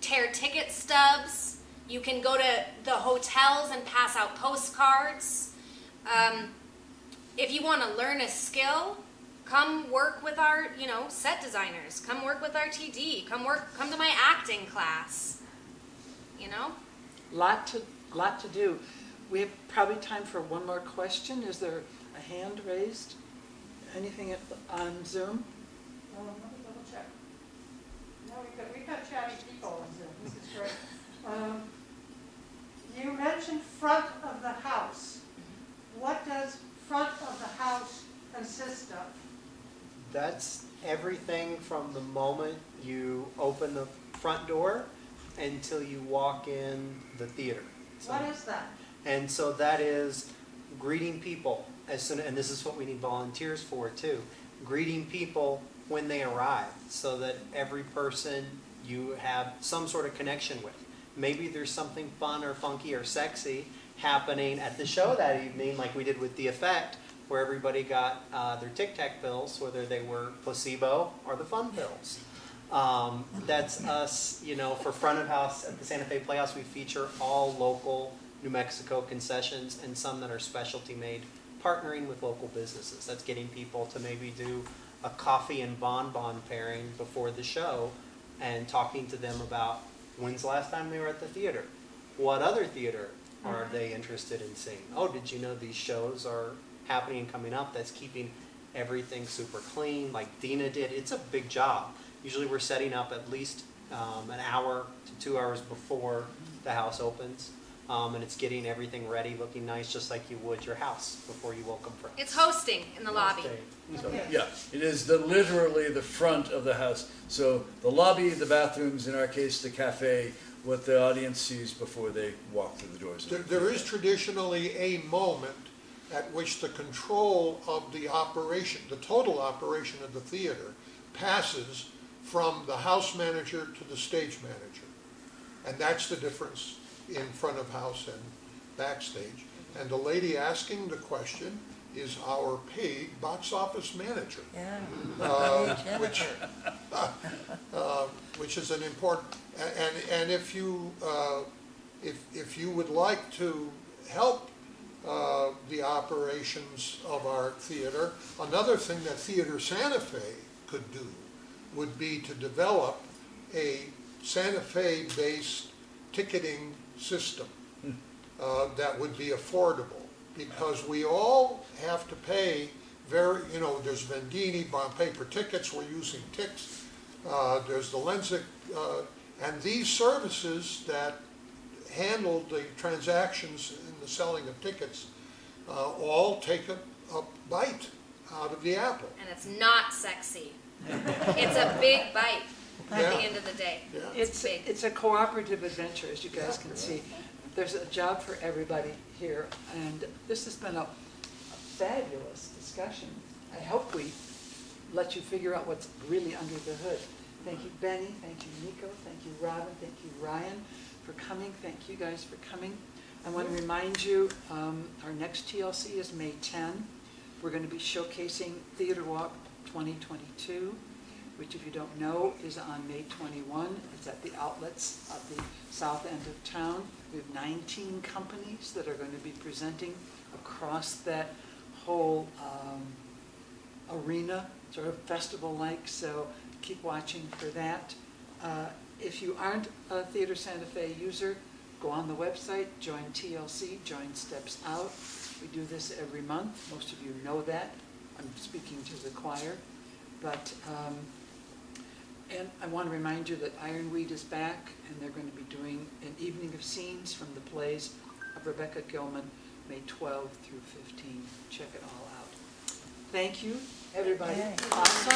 tear ticket stubs, you can go to the hotels and pass out postcards. If you want to learn a skill, come work with our, set designers. Come work with our TD. Come to my acting class. Lot to do. We have probably time for one more question. Is there a hand raised? Anything on Zoom? Let me double check. No, we've got chatty people on Zoom. This is great. You mentioned front of the house. What does front of the house consist of? That's everything from the moment you open the front door until you walk in the theater. So, What is that? and so that is greeting people, and this is what we need volunteers for too, greeting people when they arrive, so that every person you have some sort of connection with. Maybe there's something fun or funky or sexy happening at the show that evening, like we did with The Effect, where everybody got their Tic Tac pills, whether they were placebo or the fun pills. That's us, for front of house at the Santa Fe Playhouse, we feature all local New Mexico concessions and some that are specialty made, partnering with local businesses. That's getting people to maybe do a coffee and bonbon pairing before the show and talking to them about when's the last time they were at the theater? What other theater are they interested in seeing? Oh, did you know these shows are happening and coming up? That's keeping everything super clean, like Dina did. It's a big job. Usually we're setting up at least an hour to 2 hours before the house opens. And it's getting everything ready, looking nice, just like you would your house before you welcome friends. It's hosting in the lobby. So, yeah, it is literally the front of the house. So the lobby, the bathrooms, in our case, the cafe, what the audience sees before they walk through the doors. There is traditionally a moment at which the control of the operation, the total operation of the theater, passes from the house manager to the stage manager. And that's the difference in front of house and backstage. And the lady asking the question is our paid box office manager. Yeah. Which is an important, and if you would like to help the operations of our theater, another thing that Theater Santa Fe could do would be to develop a Santa Fe-based ticketing system that would be affordable, because we all have to pay there's Vendini, paper tickets, we're using Tix, there's the Lensic, and these services that handle the transactions in the selling of tickets all take a bite out of the apple. And it's not sexy. It's a big bite at Yeah. the end of the day. Yeah. It's big. It's a cooperative adventure, as you guys can see. There's a job for everybody here, and this has been a fabulous discussion. I hope we let you figure out what's really under the hood. Thank you, Benny. Thank you, Nico. Thank you, Robin. Thank you, Ryan, for coming. Thank you guys for coming. I want to remind you, our next TLC is May 10. We're going to be showcasing Theater Walk 2022, which if you don't know is on May 21. It's at the outlets of the south end of town. We have 19 companies that are going to be presenting across that whole arena, sort of festival-like, so keep watching for that. If you aren't a Theater Santa Fe user, go on the website, join TLC, join Steps Out. We do this every month. Most of you know that. I'm speaking to the choir. But, and I want to remind you that Ironweed is back, and they're going to be doing an evening of scenes from the plays of Rebecca Gilman, May 12 through 15. Check it all out. Thank you, everybody. Yay. Awesome.